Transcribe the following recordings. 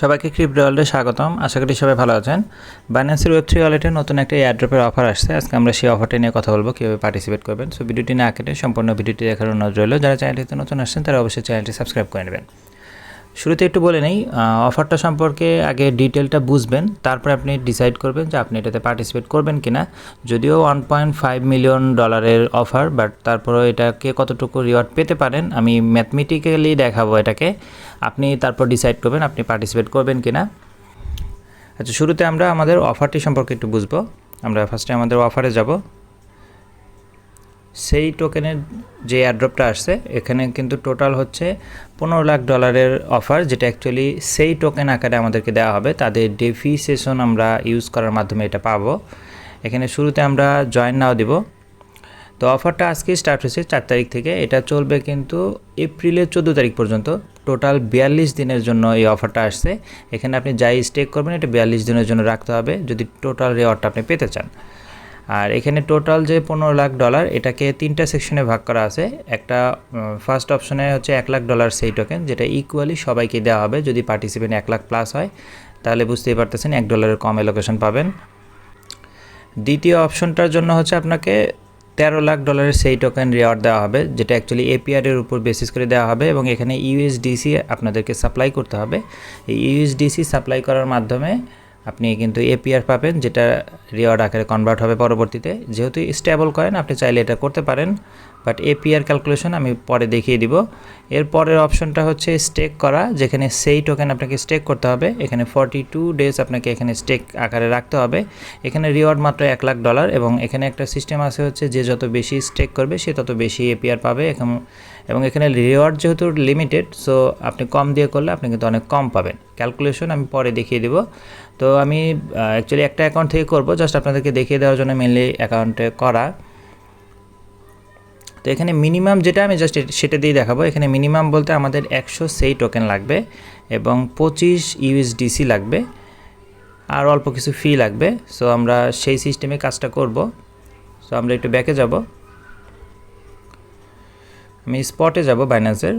সবাইকে ক্রিপ্টো ওয়ার্ল্ডে স্বাগতম। আশা করি সবাই ভালো আছেন। বাইন্যান্সের ওয়েব3 ওয়ালেটে নতুন একটা এয়ারড্রপের অফার আসছে। আজকে আমরা সেই অফারটা নিয়ে কথা বলবো, কীভাবে পার্টিসিপেট করবেন। সো ভিডিওটি না কেটে সম্পূর্ণ ভিডিওটি দেখার অনুরোধ রইল। যারা চ্যানেলটিতে নতুন আসছেন তারা অবশ্যই চ্যানেলটি সাবস্ক্রাইব করে নেবেন। শুরুতে একটু বলে নেই, অফারটা সম্পর্কে আগে ডিটেলটা বুঝবেন, তারপর আপনি ডিসাইড করবেন যে আপনি এটাতে পার্টিসিপেট করবেন কিনা। যদিও $1.5 মিলিয়ন অফার, বাট তারপরেও এটাকে কতটুকু রিওয়ার্ড পেতে পারেন আমি ম্যাথমেটিক্যালি দেখাবো এটাকে। আপনি তারপর ডিসাইড করবেন আপনি পার্টিসিপেট করবেন কিনা। আচ্ছা, শুরুতে আমরা আমাদের অফারটি সম্পর্কে একটু বুঝবো। আমরা ফার্স্টে আমাদের অফারে যাব। সেই টোকেনের যে এয়ারড্রপটা আসছে এখানে কিন্তু টোটাল হচ্ছে $15 লাখ অফার, যেটা অ্যাকচুয়ালি সেই টোকেন আকারে আমাদেরকে দেওয়া হবে। তাদের ডেফি সেশন আমরা ইউজ করার মাধ্যমে এটা পাবো। এখানে শুরুতে আমরা জয়েন নাও দিব। তো অফারটা আজকে স্টার্ট হয়েছে 4 তারিখ থেকে, এটা চলবে কিন্তু এপ্রিলের 14 তারিখ পর্যন্ত। টোটাল 42 দিনের জন্য এই অফারটা আসছে। এখানে আপনি যাই স্টেক করবেন এটা 42 দিনের জন্য রাখতে হবে যদি টোটাল রিওয়ার্ডটা আপনি পেতে চান। আর এখানে টোটাল যে $15 লাখ এটাকে 3টা সেকশনে ভাগ করা আছে। একটা ফার্স্ট অপশনে হচ্ছে $1 লাখ সেই টোকেন, যেটা ইকুয়ালি সবাইকে দেওয়া হবে। যদি পার্টিসিপেন্ট 1 লাখ প্লাস হয় তাহলে বুঝতেই পারতেছেন $1 কম অ্যালোকেশন পাবেন। দ্বিতীয় অপশনটার জন্য হচ্ছে আপনাকে $13 লাখ সেই টোকেন রিওয়ার্ড দেওয়া হবে, যেটা অ্যাকচুয়ালি এপিআর এর উপর বেসিস করে দেওয়া হবে এবং এখানে ইউএসডিসি আপনাদেরকে সাপ্লাই করতে হবে। এই ইউএসডিসি সাপ্লাই করার মাধ্যমে আপনি কিন্তু এপিআর পাবেন, যেটা রিওয়ার্ড আকারে কনভার্ট হবে পরবর্তীতে। যেহেতু স্টেবল কয়েন আপনি চাইলে এটা করতে পারেন, বাট এপিআর ক্যালকুলেশন আমি পরে দেখিয়ে দিব। এর পরের অপশনটা হচ্ছে স্টেক করা, যেখানে সেই টোকেন আপনাকে স্টেক করতে হবে। এখানে 42 ডেজ আপনাকে এখানে স্টেক আকারে রাখতে হবে। এখানে রিওয়ার্ড মাত্র $1 লাখ এবং এখানে একটা সিস্টেম আছে হচ্ছে যে যত বেশি স্টেক করবে সে তত বেশি এপিআর পাবে। এবং এখানে রিওয়ার্ড যেহেতু লিমিটেড, সো আপনি কম দিয়ে করলে আপনি কিন্তু অনেক কম পাবেন। ক্যালকুলেশন আমি পরে দেখিয়ে দেব। তো আমি অ্যাকচুয়ালি একটা অ্যাকাউন্ট থেকে করব, জাস্ট আপনাদেরকে দেখিয়ে দেওয়ার জন্য মেনলি অ্যাকাউন্টে করা। তো এখানে মিনিমাম যেটা আমি জাস্ট সেটা দিয়ে দেখাবো। এখানে মিনিমাম বলতে আমাদের 100 সেই টোকেন লাগবে এবং 25 ইউএসডিসি লাগবে আর অল্প কিছু ফি লাগবে। সো আমরা সেই সিস্টেমে কাজটা করব। সো আমরা একটু ব্যাকে যাব। আমি স্পটে যাব বাইন্যান্সের।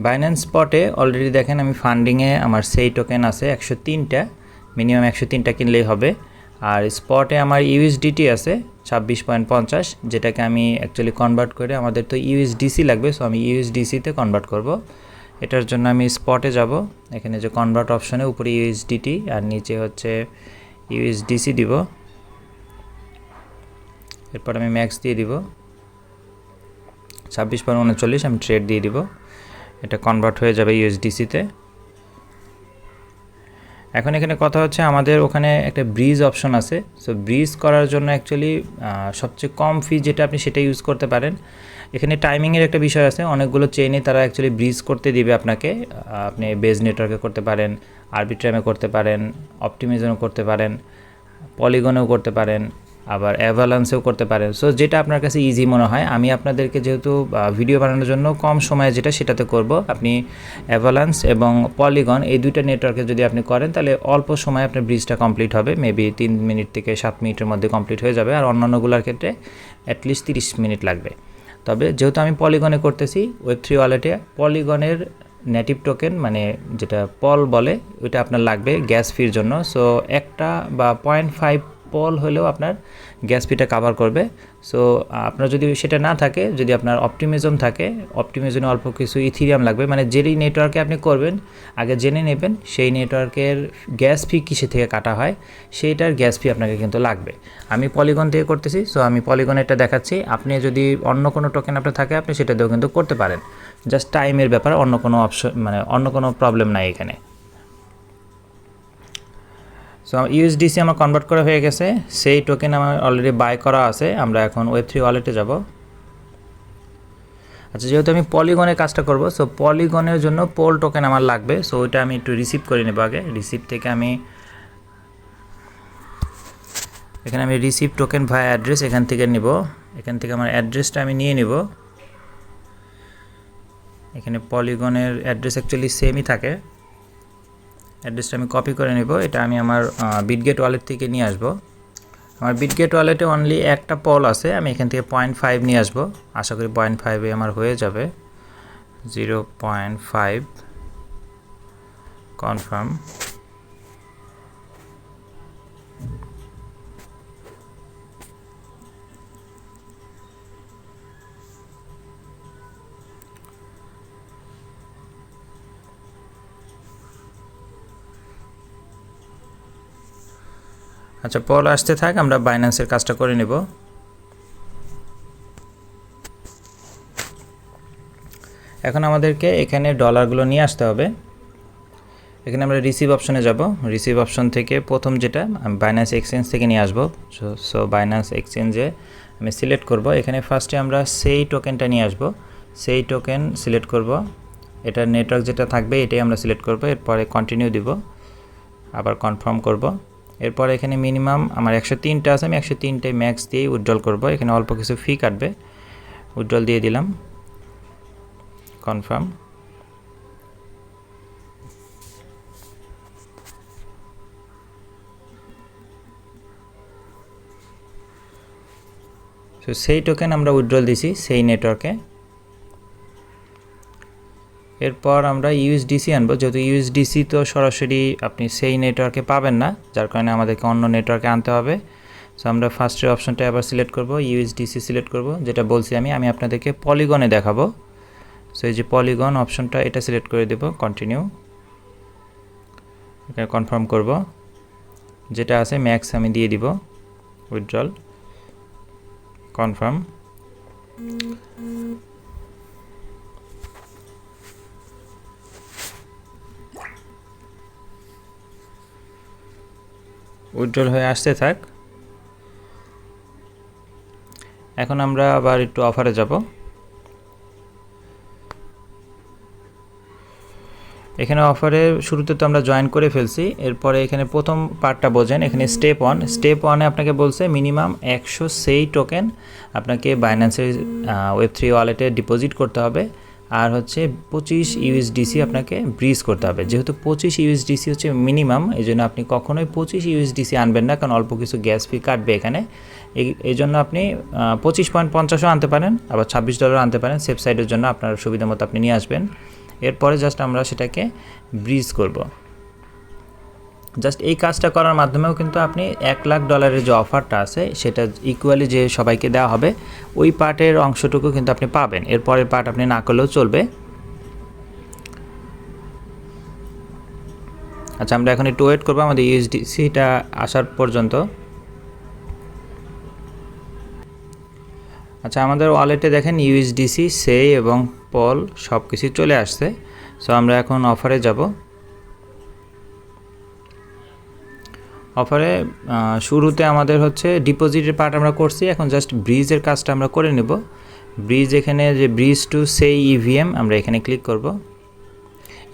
বাইন্যান্স স্পটে অলরেডি দেখেন আমি ফান্ডিংয়ে আমার সেই টোকেন আছে 103টা, মিনিমাম 103টা কিনলেই হবে। আর স্পটে আমার ইউএসডিটি আছে 26.50, যেটাকে আমি অ্যাকচুয়ালি কনভার্ট করে, আমাদের তো ইউএসডিসি লাগবে, সো আমি ইউএসডিসিতে কনভার্ট করব। এটার জন্য আমি স্পটে যাব। এখানে যে কনভার্ট অপশনে উপরে ইউএসডিটি আর নিচে হচ্ছে ইউএসডিসি দিব। এরপর আমি ম্যাক্স দিয়ে দিব 26.39, আমি ট্রেড দিয়ে দিব। এটা কনভার্ট হয়ে যাবে ইউএসডিসিতে। এখন এখানে কথা হচ্ছে আমাদের ওখানে একটা ব্রিজ অপশন আছে। সো ব্রিজ করার জন্য অ্যাকচুয়ালি সবচেয়ে কম ফি যেটা আপনি সেটা ইউজ করতে পারেন। এখানে টাইমিংয়ের একটা বিষয় আছে। অনেকগুলো চেইনে তারা অ্যাকচুয়ালি ব্রিজ করতে দিবে আপনাকে। আপনি বেজ নেটওয়ার্কে করতে পারেন, আরবিট্রামে করতে পারেন, অপটিমিজমও করতে পারেন, পলিগনেও করতে পারেন, আবার অ্যাভালান্সেও করতে পারেন। সো যেটা আপনার কাছে ইজি মনে হয়। আমি আপনাদেরকে যেহেতু ভিডিও বানানোর জন্য কম সময়ে যেটা সেটাতে করব। আপনি অ্যাভালান্স এবং পলিগন এই দুইটা নেটওয়ার্কে যদি আপনি করেন তাহলে অল্প সময়ে আপনার ব্রিজটা কমপ্লিট হবে। মেবি 3 মিনিট থেকে 7 মিনিটের মধ্যে কমপ্লিট হয়ে যাবে। আর অন্যান্যগুলোর ক্ষেত্রে অ্যাটলিস্ট 30 মিনিট লাগবে। তবে যেহেতু আমি পলিগনে করতেছি, ওয়েব3 ওয়ালেটে পলিগনের নেটিভ টোকেন মানে যেটা পল বলে ওইটা আপনার লাগবে গ্যাস ফির জন্য। সো একটা বা 0.5 পল হলেও আপনার গ্যাস ফিটা কাভার করবে। সো আপনার যদি সেটা না থাকে, যদি আপনার অপটিমিজম থাকে, অপটিমিজমে অল্প কিছু ইথিরিয়াম লাগবে। মানে যেই নেটওয়ার্কে আপনি করবেন আগে জেনে নেবেন সেই নেটওয়ার্কের গ্যাস ফি কিসে থেকে কাটা হয়, সেইটার গ্যাস ফি আপনাকে কিন্তু লাগবে। আমি পলিগন থেকে করতেছি, সো আমি পলিগনেরটা দেখাচ্ছি। আপনি যদি অন্য কোনো টোকেন আপনার থাকে আপনি সেটা দিয়েও কিন্তু করতে পারেন। জাস্ট টাইমের ব্যাপার, অন্য কোনো অপশন মানে অন্য কোনো প্রবলেম নাই এখানে। সো ইউএসডিসি আমার কনভার্ট করা হয়ে গেছে, সেই টোকেন আমার অলরেডি বাই করা আছে। আমরা এখন ওয়েব3 ওয়ালেটে যাব। আচ্ছা, যেহেতু আমি পলিগনে কাজটা করব, সো পলিগনের জন্য পোল টোকেন আমার লাগবে। সো ওইটা আমি একটু রিসিভ করে নেব আগে। রিসিভ থেকে আমি এখানে রিসিভ টোকেন ভায়া অ্যাড্রেস এখান থেকে নিব। এখান থেকে আমার অ্যাড্রেসটা আমি নিয়ে নিব। এখানে পলিগনের অ্যাড্রেস অ্যাকচুয়ালি সেমই থাকে। অ্যাড্রেসটা আমি কপি করে নেব। এটা আমি আমার বিটগেট ওয়ালেট থেকে নিয়ে আসব। আমার বিটগেট ওয়ালেটে অনলি একটা পল আছে, আমি এখান থেকে 0.5 নিয়ে আসব। আশা করি 0.5 আমার হয়ে যাবে। 0.5 কনফার্ম। আচ্ছা, পল আসতে থাক, আমরা বাইন্যান্সের কাজটা করে নেব। এখন আমাদেরকে এখানে ডলারগুলো নিয়ে আসতে হবে। এখানে আমরা রিসিভ অপশনে যাব। রিসিভ অপশন থেকে প্রথম যেটা আমি বাইন্যান্স এক্সচেঞ্জ থেকে নিয়ে আসবো। সো বাইন্যান্স এক্সচেঞ্জে আমি সিলেক্ট করব। এখানে ফার্স্টে আমরা সেই টোকেনটা নিয়ে আসব। সেই টোকেন সিলেক্ট করব। এটা নেটওয়ার্ক যেটা থাকবে এটাই আমরা সিলেক্ট করব। এরপরে কন্টিনিউ দিব, আবার কনফার্ম করব। এরপরে এখানে মিনিমাম আমার 103টা আছে, আমি 103টাই ম্যাক্স দিয়েই উইথড্রল করব। এখানে অল্প কিছু ফি কাটবে, উইথড্রল দিয়ে দিলাম, কনফার্ম। তো সেই টোকেন আমরা উইথড্রল দিছি সেই নেটওয়ার্কে। এরপর আমরা ইউএসডিসি আনবো, যেহেতু ইউএসডিসি তো সরাসরি আপনি সেই নেটওয়ার্কে পাবেন না, যার কারণে আমাদেরকে অন্য নেটওয়ার্কে আনতে হবে। সো আমরা ফার্স্টের অপশনটা আবার সিলেক্ট করব, ইউএসডিসি সিলেক্ট করব। যেটা বলছি আমি আপনাদেরকে পলিগনে দেখাবো। সো এই যে পলিগন অপশনটা, এটা সিলেক্ট করে দেব, কন্টিনিউ, এখানে কনফার্ম করব। যেটা আছে ম্যাক্স আমি দিয়ে দিব, উইথড্রল, কনফার্ম। উইথড্রল হয়ে আসতে থাক। এখন আমরা আবার একটু অফারে যাব। এখানে অফারের শুরুতে তো আমরা জয়েন করে ফেলছি। এরপরে এখানে প্রথম পার্টটা বোঝেন। এখানে স্টেপ 1, স্টেপ 1-এ আপনাকে বলছে মিনিমাম 100 সেই টোকেন আপনাকে বাইন্যান্সের ওয়েব3 ওয়ালেটে ডিপোজিট করতে হবে, আর হচ্ছে 25 ইউএসডিসি আপনাকে ব্রিজ করতে হবে। যেহেতু 25 ইউএসডিসি হচ্ছে মিনিমাম, এই জন্য আপনি কখনোই 25 ইউএসডিসি আনবেন না, কারণ অল্প কিছু গ্যাস ফি কাটবে এখানে। এই জন্য আপনি 25.50ও আনতে পারেন, আবার $26 আনতে পারেন। সেফ সাইডের জন্য আপনার সুবিধা মতো আপনি নিয়ে আসবেন। এরপরে জাস্ট আমরা সেটাকে ব্রিজ করব। জাস্ট এই কাজটা করার মাধ্যমেও কিন্তু আপনি $1,00,000 যে অফারটা আছে সেটা ইকুয়ালি যে সবাইকে দেওয়া হবে, ওই পার্টের অংশটুকু কিন্তু আপনি পাবেন। এরপরের পার্ট আপনি না করলেও চলবে। আচ্ছা, আমরা এখন একটু ওয়েট করবো আমাদের ইউএসডিসিটা আসার পর্যন্ত। আচ্ছা, আমাদের ওয়ালেটে দেখেন ইউএসডিসি, সেই এবং পল সব কিছু চলে আসছে। সো আমরা এখন অফারে যাব। অফারে শুরুতে আমাদের হচ্ছে ডিপোজিটের পার্ট আমরা করছি, এখন জাস্ট ব্রিজের কাজটা আমরা করে নেব। ব্রিজ, এখানে যে ব্রিজ টু সেই ইভিএম আমরা এখানে ক্লিক করব।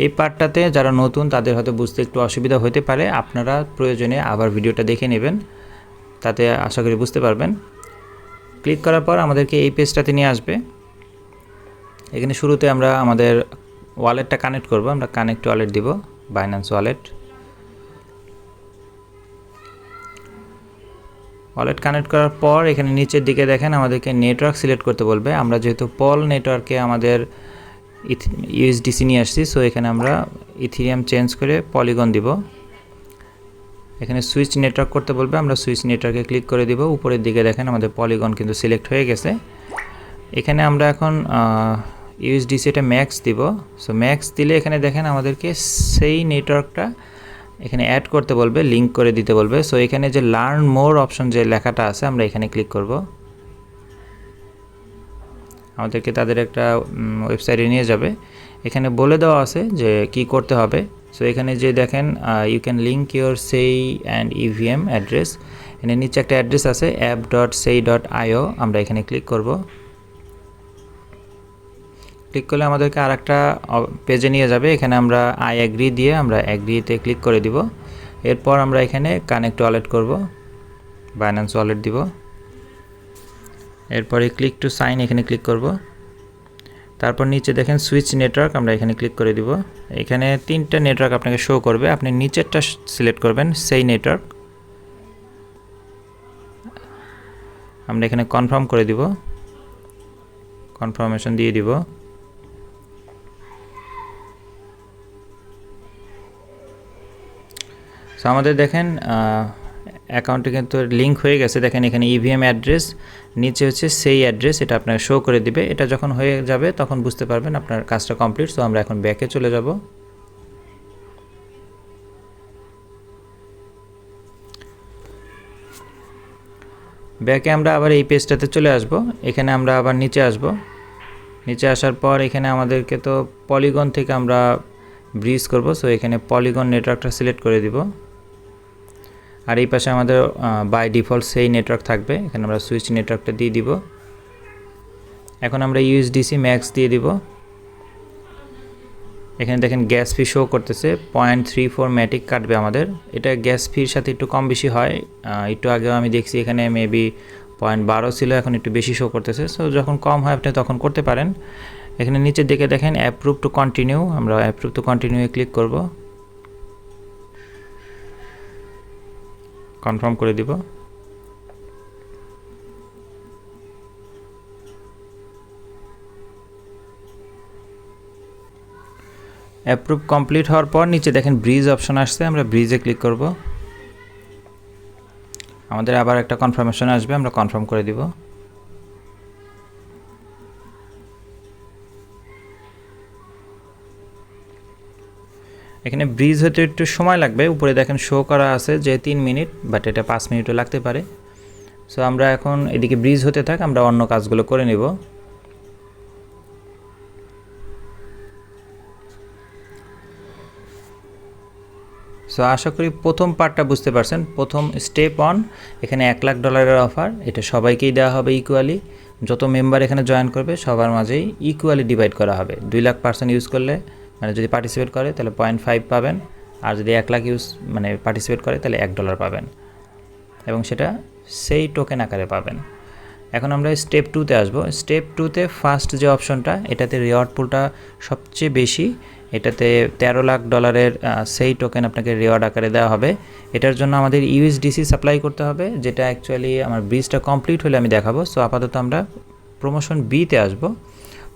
এই পার্টটাতে যারা নতুন তাদের হয়তো বুঝতে একটু অসুবিধা হতে পারে, আপনারা প্রয়োজনে আবার ভিডিওটা দেখে নেবেন, তাতে আশা করি বুঝতে পারবেন। ক্লিক করার পর আমাদেরকে এই পেজটাতে নিয়ে আসবে। এখানে শুরুতে আমরা আমাদের ওয়ালেটটা কানেক্ট করব। আমরা কানেক্ট ওয়ালেট দিব, বাইন্যান্স ওয়ালেট। ওয়ালেট কানেক্ট করার পর এখানে নিচের দিকে দেখেন আমাদেরকে নেটওয়ার্ক সিলেক্ট করতে বলবে। আমরা যেহেতু পল নেটওয়ার্কে আমাদের ইউএসডিসি নিয়ে আসছি, সো এখানে আমরা ইথিরিয়াম চেঞ্জ করে পলিগন দিব। এখানে সুইচ নেটওয়ার্ক করতে বলবে, আমরা সুইচ নেটওয়ার্কে ক্লিক করে দিব। উপরের দিকে দেখেন আমাদের পলিগন কিন্তু সিলেক্ট হয়ে গেছে। এখানে আমরা এখন ইউএসডিসি এটা ম্যাক্স দিব। সো ম্যাক্স দিলে এখানে দেখেন আমাদেরকে সেই নেটওয়ার্কটা এখানে অ্যাড করতে বলবে, লিঙ্ক করে দিতে বলবে। সো এখানে যে লার্ন মোর অপশন যে লেখাটা আছে আমরা এখানে ক্লিক করব। আমাদেরকে তাদের একটা ওয়েবসাইটে নিয়ে যাবে। এখানে বলে দেওয়া আছে যে কি করতে হবে। সো এখানে যে দেখেন ইউ ক্যান লিঙ্ক ইউর সেই অ্যান্ড ইভিএম অ্যাড্রেস, এখানে নিচে একটা অ্যাড্রেস আছে app.sei.io, আমরা এখানে ক্লিক করব। ক্লিক করলে আমাদেরকে আর একটা পেজে নিয়ে যাবে। এখানে আমরা আই অ্যাগ্রি দিয়ে আমরা অ্যাগ্রিতে ক্লিক করে দিব। এরপর আমরা এখানে কানেক্ট ওয়ালেট করব, বাইন্যান্স ওয়ালেট দিব। এরপরে ক্লিক টু সাইন এখানে ক্লিক করব। তারপর নিচে দেখেন সুইচ নেটওয়ার্ক, আমরা এখানে ক্লিক করে দিব। এখানে 3টা নেটওয়ার্ক আপনাকে শো করবে, আপনি নিচেরটা সিলেক্ট করবেন, সেই নেটওয়ার্ক। আমরা এখানে কনফার্ম করে দিব, কনফার্মেশন দিয়ে দিব। সো আমাদের দেখেন অ্যাকাউন্টে কিন্তু লিঙ্ক হয়ে গেছে। দেখেন এখানে ইভিএম অ্যাড্রেস, নিচে হচ্ছে সেই অ্যাড্রেস, এটা আপনার শো করে দিবে। এটা যখন হয়ে যাবে তখন বুঝতে পারবেন আপনার কাজটা কমপ্লিট। সো আমরা এখন ব্যাকে চলে যাব। ব্যাকে আমরা আবার এই পেজটাতে চলে আসব। এখানে আমরা আবার নিচে আসব। নিচে আসার পর এখানে আমাদেরকে তো পলিগন থেকে আমরা ব্রিজ করব। সো এখানে পলিগন নেটওয়ার্কটা সিলেক্ট করে দিব। আর এই পাশে আমাদের বাই ডিফল্ট সেই নেটওয়ার্ক থাকবে। এখানে আমরা সুইচ নেটওয়ার্কটা দিয়ে দিব। এখন আমরা ইউএসডিসি ম্যাক্স দিয়ে দিব। এখানে দেখেন গ্যাস ফি শো করতেছে 0.34 ম্যাটিক কাটবে আমাদের। এটা গ্যাস ফির সাথে একটু কম বেশি হয়। একটু আগেও আমি দেখছি এখানে মেবি 0.12 ছিল, এখন একটু বেশি শো করতেছে। সো যখন কম হয় আপনি তখন করতে পারেন। এখানে নিচের দিকে দেখেন অ্যাপ্রুভ টু কন্টিনিউ, আমরা অ্যাপ্রুভ টু কন্টিনিউয়ে ক্লিক করব, কনফার্ম করে দিব। অ্যাপ্রুভ কমপ্লিট হওয়ার পর নিচে দেখেন ব্রিজ অপশন আসছে, আমরা ব্রিজে ক্লিক করব। আমাদের আবার একটা কনফার্মেশন আসবে, আমরা কনফার্ম করে দিব। এখানে ব্রিজ হতে একটু সময় লাগবে। উপরে দেখেন শো করা আছে যে 3 মিনিট, বাট এটা 5 মিনিটও লাগতে পারে। সো আমরা এখন এদিকে ব্রিজ হতে থাক, আমরা অন্য কাজগুলো করে নিব। সো আশা করি প্রথম পার্টটা বুঝতে পারছেন। প্রথম স্টেপ অন, এখানে $1,00,000 অফার, এটা সবাইকেই দেওয়া হবে ইকুয়ালি। যত মেম্বার এখানে জয়েন করবে সবার মাঝেই ইকুয়ালি ডিভাইড করা হবে। 2 লাখ পার্সন ইউজ করলে, মানে যদি পার্টিসিপেট করে তাহলে 0.5 পাবেন, আর যদি 1 লাখ পার্টিসিপেট করে তাহলে $1 পাবেন, এবং সেটা সেই টোকেন আকারে পাবেন। এখন আমরা স্টেপ 2তে আসবো। স্টেপ 2তে ফার্স্ট যে অপশনটা, এটাতে রিওয়ার্ড পুলটা সবচেয়ে বেশি। এটাতে $13 লাখ সেই টোকেন আপনাকে রিওয়ার্ড আকারে দেওয়া হবে। এটার জন্য আমাদের ইউএসডিসি সাপ্লাই করতে হবে, যেটা অ্যাকচুয়ালি আমার ব্রিজটা কমপ্লিট হলে আমি দেখাবো। সো আপাতত আমরা প্রমোশন বিতে আসবো।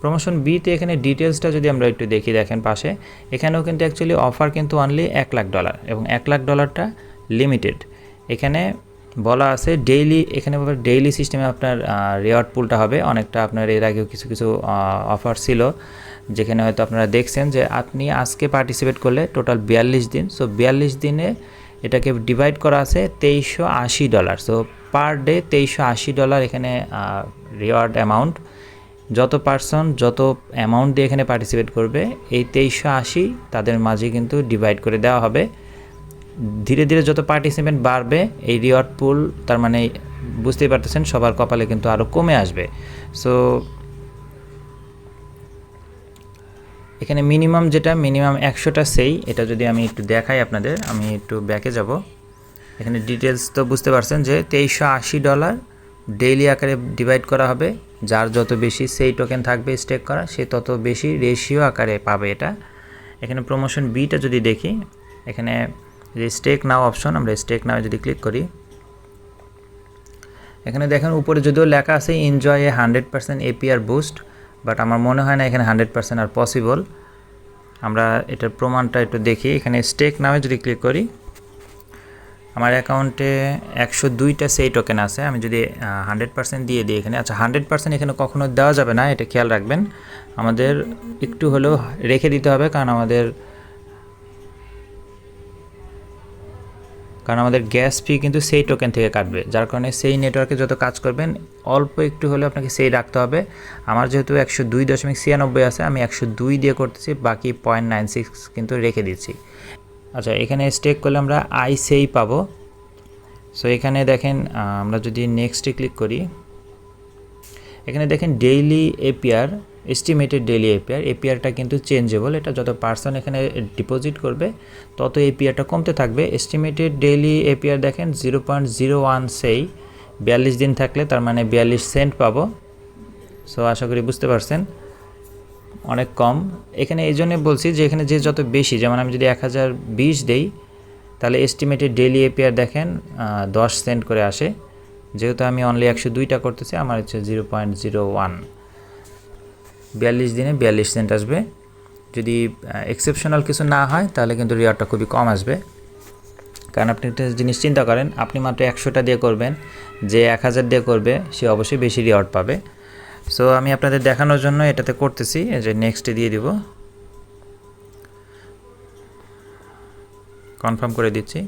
প্রমোশন বিতে এখানে ডিটেলসটা যদি আমরা একটু দেখি, দেখেন পাশে এখানেও কিন্তু অ্যাকচুয়ালি অফার কিন্তু অনলি $1 লাখ, এবং $1 লাখটা লিমিটেড। এখানে বলা আছে ডেইলি, এখানে ডেইলি সিস্টেমে আপনার রিওয়ার্ড পুলটা হবে। অনেকটা আপনার এর আগেও কিছু কিছু অফার ছিল, যেখানে হয়তো আপনারা দেখছেন যে আপনি আজকে পার্টিসিপেট করলে টোটাল 42 দিন। সো 42 দিনে এটাকে ডিভাইড করা আছে $2380। সো পার ডে $2380 এখানে রিওয়ার্ড অ্যামাউন্ট। যত পার্সন যত অ্যামাউন্ট দিয়ে এখানে পার্টিসিপেট করবে, এই 2380 তাদের মাঝে কিন্তু ডিভাইড করে দেওয়া হবে। ধীরে ধীরে যত পার্টিসিপেন্ট বাড়বে এই রিওয়ার্ড পুল, তার মানে বুঝতেই পারতেছেন সবার কপালে কিন্তু আরও কমে আসবে। সো এখানে মিনিমাম 100টা সেই, এটা যদি আমি একটু দেখাই আপনাদের, আমি একটু ব্যাকে যাব। এখানে ডিটেলস তো বুঝতে পারছেন যে $2380 ডেইলি আকারে ডিভাইড করা হবে। যার যত বেশি সেই টোকেন থাকবে স্টেক করা, সে তত বেশি রেশিও আকারে পাবে এটা। এখানে প্রমোশন বিটা যদি দেখি, এখানে যে স্টেক নাও অপশন, আমরা স্টেক নাও যদি ক্লিক করি, এখানে দেখেন উপরে যদিও লেখা আছে enjoy a 100% APR boost, but আমার মনে হয় না এখানে 100% আর পসিবল। আমরা এটার প্রমাণটা একটু দেখি। এখানে স্টেক নামে যদি ক্লিক করি, আমার অ্যাকাউন্টে 102টা সেই টোকেন আছে। আমি যদি 100% দিয়ে দিই এখানে, আচ্ছা 100% এখানে কখনো দেওয়া যাবে না, এটা খেয়াল রাখবেন। আমাদের একটু হলেও রেখে দিতে হবে, কারণ আমাদের গ্যাস ফি কিন্তু সেই টোকেন থেকে কাটবে, যার কারণে সেই নেটওয়ার্কে যত কাজ করবেন অল্প একটু হলে আপনাকে সেই রাখতে হবে। আমার যেহেতু 102.96 আছে, আমি 102 দিয়ে করতেছি, বাকি 0.96 কিন্তু রেখে দিচ্ছি। আচ্ছা এখানে স্টেক করলে আমরা সেই পাবো। সো এখানে দেখেন আমরা যদি নেক্সটে ক্লিক করি, এখানে দেখেন ডেইলি এপিআর, এস্টিমেটেড ডেইলি এপিআরটা কিন্তু চেঞ্জেবল। এটা যত পার্সন এখানে ডিপোজিট করবে তত এপিআরটা কমতে থাকবে। এস্টিমেটেড ডেইলি এপিআর দেখেন 0.01 সেই 42 দিন থাকলে, তার মানে 42 সেন্ট পাবো। সো আশা করি বুঝতে পারছেন, অনেক কম। এখানে এই জন্যে বলছি যে এখানে যে যত বেশি, যেমন আমি যদি 1020 দেই, তাহলে এস্টিমেটেড ডেইলি এপিআর দেখেন 10 সেন্ট করে আসে। যেহেতু আমি অনলি 102টা করতেছি, আমার হচ্ছে 0.01, 42 দিনে 42 সেন্ট আসবে। যদি এক্সেপশনাল কিছু না হয় তাহলে কিন্তু রিওয়ার্ডটা খুবই কম আসবে, কারণ আপনি একটা জিনিস চিন্তা করেন, আপনি মাত্র 100টা দিয়ে করবেন, যে 1000 দিয়ে করবে সে অবশ্যই বেশি রিওয়ার্ড পাবে। সো আমি আপনাদের দেখানোর জন্য এটাতে করতেছি, এই যে নেক্সটে দিয়ে দিব, কনফার্ম করে দিচ্ছি।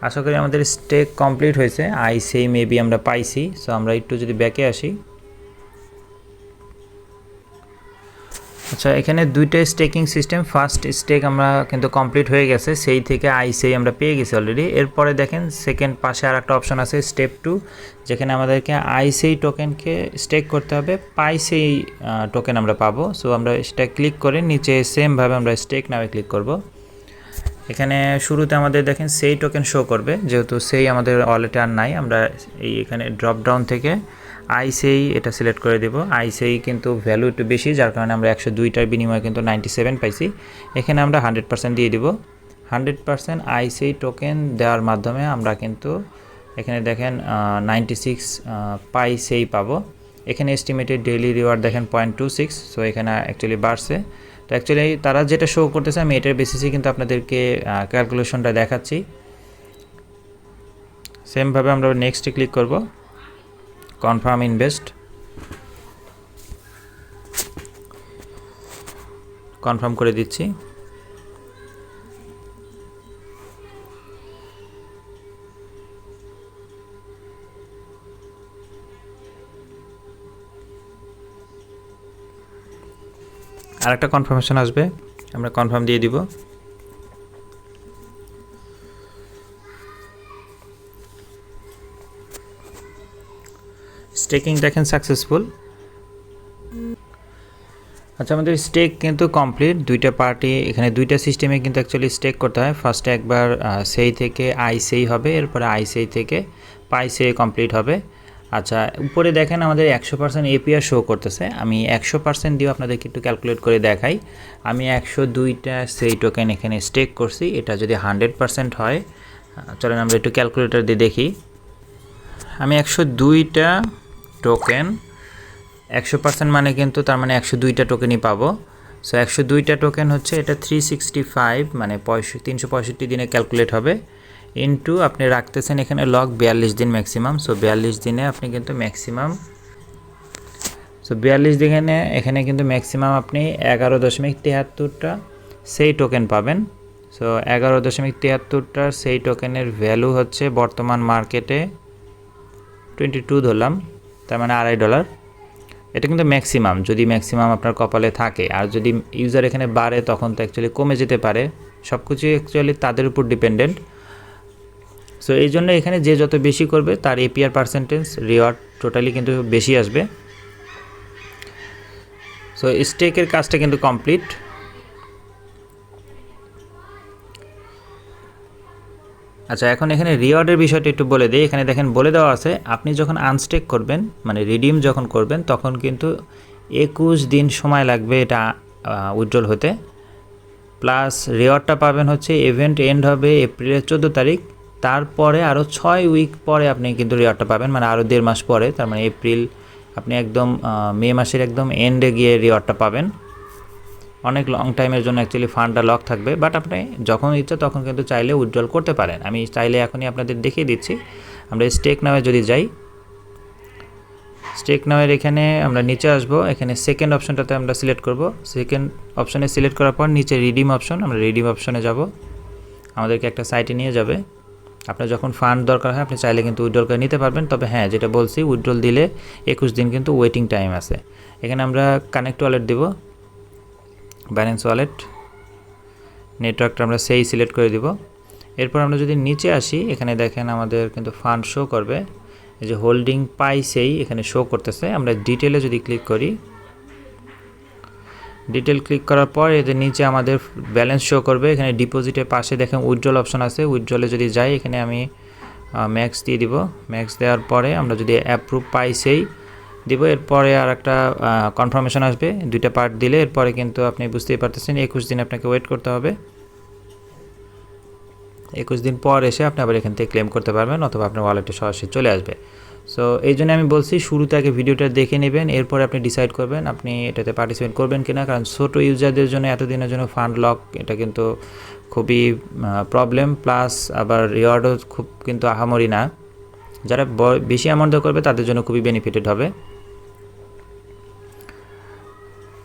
আশা করি আমাদের স্টেক কমপ্লিট হয়েছে, সেই মেবি আমরা পাইছি। সো আমরা একটু যদি ব্যাকে আসি, আচ্ছা এখানে দুইটা স্টেকিং সিস্টেম, ফার্স্ট স্টেক আমরা কিন্তু কমপ্লিট হয়ে গেছে, সেই থেকে সেই আমরা পেয়ে গেছি অলরেডি। এরপরে দেখেন সেকেন্ড পাশে আর একটা অপশন আছে স্টেপ 2, যেখানে আমাদেরকে সেই টোকেনকে স্টেক করতে হবে, সেই টোকেন আমরা পাবো। সো আমরা সেটা ক্লিক করে নিচে সেমভাবে আমরা স্টেক নামে ক্লিক করব। এখানে শুরুতে আমাদের দেখেন সেই টোকেন শো করবে, যেহেতু সেই আমাদের ওয়ালেটে আর নাই, আমরা এখানে ড্রপ ডাউন থেকে সেই এটা সিলেক্ট করে দেব। সেই কিন্তু ভ্যালু একটু বেশি, যার কারণে আমরা 102টার বিনিময়ে কিন্তু 97 পাইছি। এখানে আমরা 100% দিয়ে দিব। 100% সেই টোকেন দেওয়ার মাধ্যমে আমরা কিন্তু এখানে দেখেন 96 সেই পাবো। এখানে এস্টিমেটেড ডেইলি রিওয়ার্ড দেখেন 0.26। সো এখানে অ্যাকচুয়ালি বাড়ছে। তো অ্যাকচুয়ালি তারা যেটা শো করতেছে আমি এটার বেসিসে কিন্তু আপনাদেরকে ক্যালকুলেশনটা দেখাচ্ছি। সেমভাবে আমরা নেক্সটে ক্লিক করব, কনফার্ম ইনভেস্ট, কনফার্ম করে দিচ্ছি। আর একটা কনফার্মেশন আসবে, আমরা কনফার্ম দিয়ে দিব। স্টেকিং দেখেন সাকসেসফুল। আচ্ছা আমাদের স্টেক কিন্তু কমপ্লিট, দুইটা পার্টি এখানে দুইটা সিস্টেমে কিন্তু অ্যাকচুয়ালি স্টেক করতে হয়। ফার্স্টে একবার সেই থেকে সেই হবে, এরপরে সেই থেকে সেই কমপ্লিট হবে। আচ্ছা উপরে দেখেন আমাদের 100% এপিআর শো করতেছে। আমি 100% দিয়ে আপনাদেরকে একটু ক্যালকুলেট করে দেখাই। আমি 102টা সেই টোকেন এখানে স্টেক করছি, এটা যদি 100% হয়, চলেন আমরা একটু ক্যালকুলেটর দিয়ে দেখি। আমি 102টা টোকেন, 100% মানে কিন্তু তার মানে 102টা টোকেনই পাবো। সো 102টা টোকেন হচ্ছে এটা 365 মানে 365 দিনে ক্যালকুলেট হবে, ইনটু আপনি রাখতেছেন এখানে লগ 42 দিন ম্যাক্সিমাম। সো 42 দিনে আপনি কিন্তু ম্যাক্সিমাম, সো 42 দিনে এখানে কিন্তু ম্যাক্সিমাম আপনি 11.73টা সেই টোকেন পাবেন। সো 11.73টা সেই টোকেনের ভ্যালু হচ্ছে বর্তমান মার্কেটে 22 ধরলাম, তার মানে $2.5। এটা কিন্তু ম্যাক্সিমাম, যদি ম্যাক্সিমাম আপনার কপালে থাকে। আর যদি ইউজার এখানে বাড়ে তখন তো অ্যাকচুয়ালি কমে যেতে পারে, সব কিছুই অ্যাকচুয়ালি তাদের উপর ডিপেন্ডেন্ট। সো এই জন্য এখানে যে যত বেশি করবে তার এপিআর পার্সেন্টেজ রিওয়ার্ড টোটালি কিন্তু বেশি আসবে। সো স্টেকের কাজটা কিন্তু কমপ্লিট। আচ্ছা এখন এখানে রিওয়ার্ডের বিষয়টা একটু বলে দিই। এখানে দেখেন বলে দেওয়া আছে, আপনি যখন আনস্টেক করবেন মানে রিডিম যখন করবেন তখন কিন্তু 21 দিন সময় লাগবে এটা উইথড্রল হতে। প্লাস রিওয়ার্ডটা পাবেন হচ্ছে ইভেন্ট এন্ড হবে এপ্রিলের 14 তারিখ, তারপরে আরও 6 উইক পরে আপনি কিন্তু রিওয়ার্ডটা পাবেন, মানে আরও 1.5 মাস পরে, তার মানে এপ্রিল আপনি একদম মে মাসের একদম এন্ডে গিয়ে রিওয়ার্ডটা পাবেন। অনেক লং টাইমের জন্য অ্যাকচুয়ালি ফান্ডটা লক থাকবে, বাট আপনি যখন ইচ্ছা তখন কিন্তু চাইলে উইথড্রল করতে পারেন। আমি চাইলে এখনই আপনাদের দেখিয়ে দিচ্ছি। আমরা স্টেক নামে যদি যাই, স্টেক নামের এখানে আমরা নিচে আসবো, এখানে সেকেন্ড অপশনটাতে আমরা সিলেক্ট করব। সেকেন্ড অপশনে সিলেক্ট করার পর নিচে রিডিম অপশন, আমরা রিডিম অপশনে যাব, আমাদেরকে একটা সাইটে নিয়ে যাবে। আপনার যখন ফান্ড দরকার হয় আপনি চাইলে কিন্তু উইথড্রল করে নিতে পারবেন। তবে হ্যাঁ যেটা বলছি, উইথড্রল দিলে 21 দিন কিন্তু ওয়েটিং টাইম আছে। এখানে আমরা কানেক্ট ওয়ালেট দেব, বাইন্যান্স ওয়ালেট, নেটওয়ার্কটা আমরা সেই সিলেক্ট করে দিব। এরপর আমরা যদি নিচে আসি, এখানে দেখেন আমাদের কিন্তু ফান্ড শো করবে, এই যে হোল্ডিং সেই এখানে শো করতেছে। আমরা ডিটেলে যদি ক্লিক করি, ডিটেল ক্লিক করার পর এদের নিচে আমাদের ব্যালেন্স শো করবে। এখানে ডিপোজিটের পাশে দেখেন উইথড্রল অপশন আছে, উইথড্রলে যদি যাই এখানে আমি ম্যাক্স দিয়ে দিব। ম্যাক্স দেওয়ার পরে আমরা যদি অ্যাপ্রুভ সেই দিব, এরপরে আর একটা কনফার্মেশন আসবে, দুইটা পার্ট দিলে এরপরে কিন্তু আপনি বুঝতেই পারতেছেন 21 দিন আপনাকে ওয়েট করতে হবে। 21 দিন পর এসে আপনি আবার এখান থেকে ক্লেম করতে পারবেন, অথবা আপনার ওয়ালেটে সরাসরি চলে আসবে। সো এই জন্য আমি বলছি শুরুতে আগে ভিডিওটা দেখে নেবেন, এরপরে আপনি ডিসাইড করবেন আপনি এটাতে পার্টিসিপেট করবেন কিনা। কারণ ছোটো ইউজারদের জন্য এতদিনের জন্য ফান্ড লক এটা কিন্তু খুবই প্রবলেম, প্লাস আবার রিওয়ার্ডও খুব কিন্তু আহামরি না। যারা বেশি অ্যামাউন্ট করবে তাদের জন্য খুবই বেনিফিটেড হবে।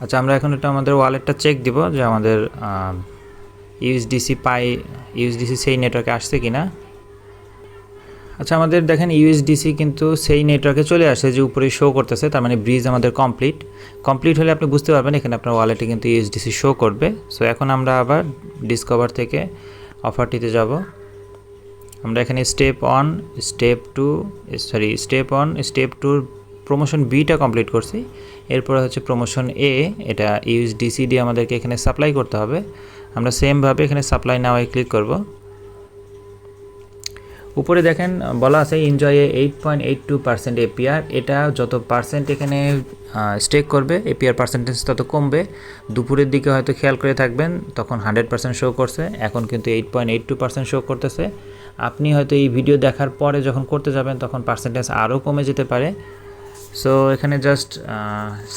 আচ্ছা, আমরা এখন এটা আমাদের ওয়ালেটটা চেক দিব যে আমাদের ইউএসডিসি সেই নেটওয়ার্কে আসছে কিনা। আচ্ছা, আমাদের দেখেন ইউএসডিসি কিন্তু সেই নেটওয়ার্কে চলে আসে যে উপরে শো করতেছে, তার মানে ব্রিজ আমাদের কমপ্লিট হলে আপনি বুঝতে পারবেন এখানে আপনার ওয়ালেটে কিন্তু ইউএসডিসি শো করবে। সো এখন আমরা আবার ডিসকভার থেকে অফারটিতে যাব। আমরা এখানে স্টেপ 2 প্রমোশন বিটা কমপ্লিট করছি। এরপরে হচ্ছে প্রমোশন এ, এটা ইউএসডিসি দিয়ে আমাদেরকে এখানে সাপ্লাই করতে হবে। আমরা সেমভাবে এখানে সাপ্লাই নাও ক্লিক করব। উপরে দেখেন বলা আছে এনজয় 8.82% এপিআর। এটা যত পার্সেন্ট এখানে স্টেক করবে এপিআর পার্সেন্টেজ তত কমবে। দুপুরের দিকে হয়তো খেয়াল করে থাকবেন তখন 100% শো করছে, এখন কিন্তু 8.82% শো করতেছে। আপনি হয়তো এই ভিডিও দেখার পরে যখন করতে যাবেন তখন পার্সেন্টেজ আরও কমে যেতে পারে। সো এখানে জাস্ট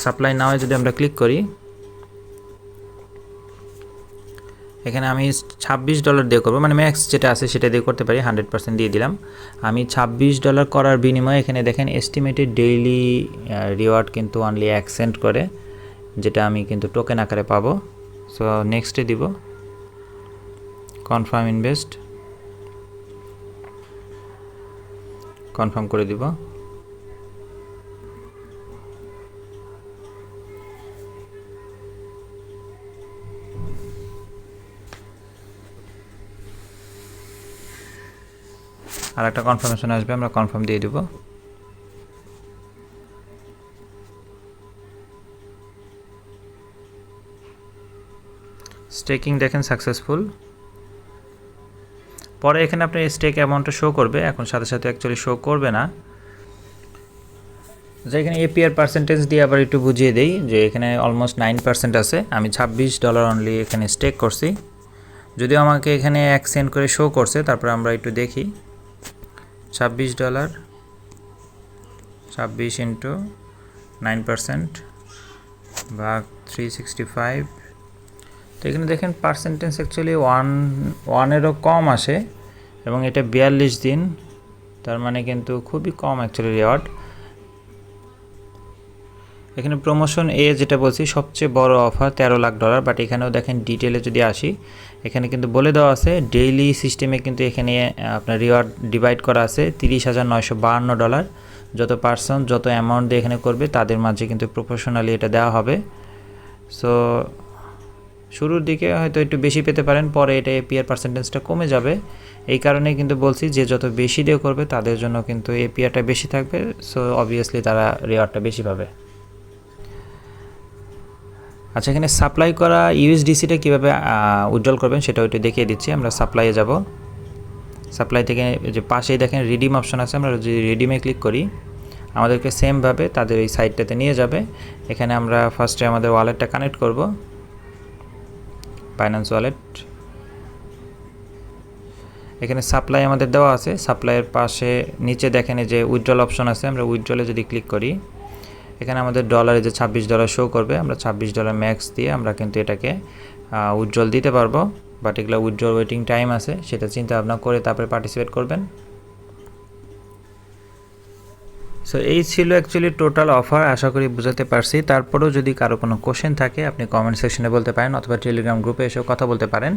সাপ্লাই নাও যদি আমরা ক্লিক করি, এখানে আমি $26 দিয়ে করবো, মানে ম্যাক্স যেটা আছে সেটা দিয়ে করতে পারি, 100% দিয়ে দিলাম। আমি $26 করার বিনিময়ে এখানে দেখেন এস্টিমেটেড ডেইলি রিওয়ার্ড কিন্তু অনলি 1 সেন্ট করে, যেটা আমি কিন্তু টোকেন আকারে পাবো। সো নেক্সটে দিব, কনফার্ম ইনভেস্ট, কনফার্ম করে দিব। আর একটা কনফার্মেশন আসবে, আমরা কনফার্ম দিয়ে দেব। স্টেকিং দেখেন সাকসেসফুল। পরে এখানে আপনি স্টেক অ্যামাউন্টটা শো করবে, এখন সাথে সাথে অ্যাকচুয়ালি শো করবে না। যেখানে এপিআর পার্সেন্টেজ দিয়ে আবার একটু বুঝিয়ে দেই যে এখানে অলমোস্ট 9% আছে। আমি $26 অনলি এখানে স্টেক করছি, যদিও আমাকে এখানে 1 সেন্ট করে শো করছে। তারপর আমরা একটু দেখি, $26 26 ইন্টু 9% ভাগ 365। তো এখানে দেখেন পার্সেন্টেজ অ্যাকচুয়ালি 1-এরও কম আসে, এবং এটা 42 দিন, তার মানে কিন্তু খুবই কম অ্যাকচুয়ালি রিওয়ার্ড। এখানে প্রমোশন এ যেটা বলছি সবচেয়ে বড় অফার $13 লাখ। বাট এখানেও দেখেন ডিটেলে যদি আসি, এখানে কিন্তু বলে দেওয়া আছে ডেইলি সিস্টেমে কিন্তু এখানে আপনার রিওয়ার্ড ডিভাইড করা আছে $30,952। যত পার্সন যত অ্যামাউন্ট দিয়ে এখানে করবে তাদের মাঝে কিন্তু প্রপোর্শনালি এটা দেওয়া হবে। সো শুরুর দিকে হয়তো একটু বেশি পেতে পারেন, পরে এটা এপিআর পার্সেন্টেজটা কমে যাবে। এই কারণে কিন্তু বলছি যে যত বেশি দিয়ে করবে তাদের জন্য কিন্তু এপিআরটা বেশি থাকবে। সো অবভিয়াসলি তারা রিওয়ার্ডটা বেশি পাবে। আচ্ছা, এখানে সাপ্লাই করা ইউএসডিসিটা কীভাবে উইথড্রল করবেন সেটা ওইটা দেখিয়ে দিচ্ছি। আমরা সাপ্লাইয়ে যাব, সাপ্লাই থেকে যে পাশেই দেখেন রিডিম অপশন আছে, আমরা যদি রিডিমে ক্লিক করি আমাদেরকে সেমভাবে তাদের এই সাইটটাতে নিয়ে যাবে। এখানে আমরা ফার্স্টে আমাদের ওয়ালেটটা কানেক্ট করব, বাইন্যান্স ওয়ালেট। এখানে সাপ্লাই আমাদের দেওয়া আছে, সাপ্লাইয়ের পাশে নিচে দেখেন যে উইথড্রল অপশন আছে, আমরা উইথড্রলে যদি ক্লিক করি এখানে আমাদের ডলারে যে $26 শো করবে, আমরা $26 ম্যাক্স দিয়ে আমরা কিন্তু এটাকে উইথড্রল দিতে পারবো। বাট এগুলো উইথড্রল ওয়েটিং টাইম আছে, সেটা চিন্তা ভাবনা করে তারপরে পার্টিসিপেট করবেন। সো এই ছিল অ্যাকচুয়ালি টোটাল অফার, আশা করি বুঝাতে পারছি। তারপরেও যদি কারো কোনো কোশ্চেন থাকে আপনি কমেন্ট সেকশনে বলতে পারেন, অথবা টেলিগ্রাম গ্রুপে এসেও কথা বলতে পারেন।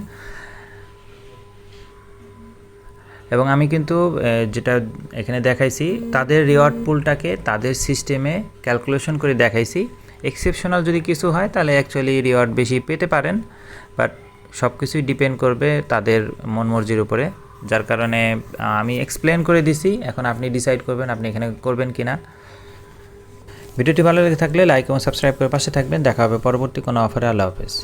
এবং আমি কিন্তু যেটা এখানে দেখাইছি তাদের রিওয়ার্ড পুলটাকে তাদের সিস্টেমে ক্যালকুলেশন করে দেখাইছি। এক্সেপশনাল যদি কিছু হয় তাহলে অ্যাকচুয়ালি রিওয়ার্ড বেশি পেতে পারেন, বাট সব কিছুই ডিপেন্ড করবে তাদের মন মর্জির উপরে। যার কারণে আমি এক্সপ্লেন করে দিছি, এখন আপনি ডিসাইড করবেন আপনি এখানে করবেন কি না। ভিডিওটি ভালো লেগে থাকলে লাইক এবং সাবস্ক্রাইব করে পাশে থাকবেন। দেখা হবে পরবর্তী কোনো অফারে। আল্লাহ হাফেজ।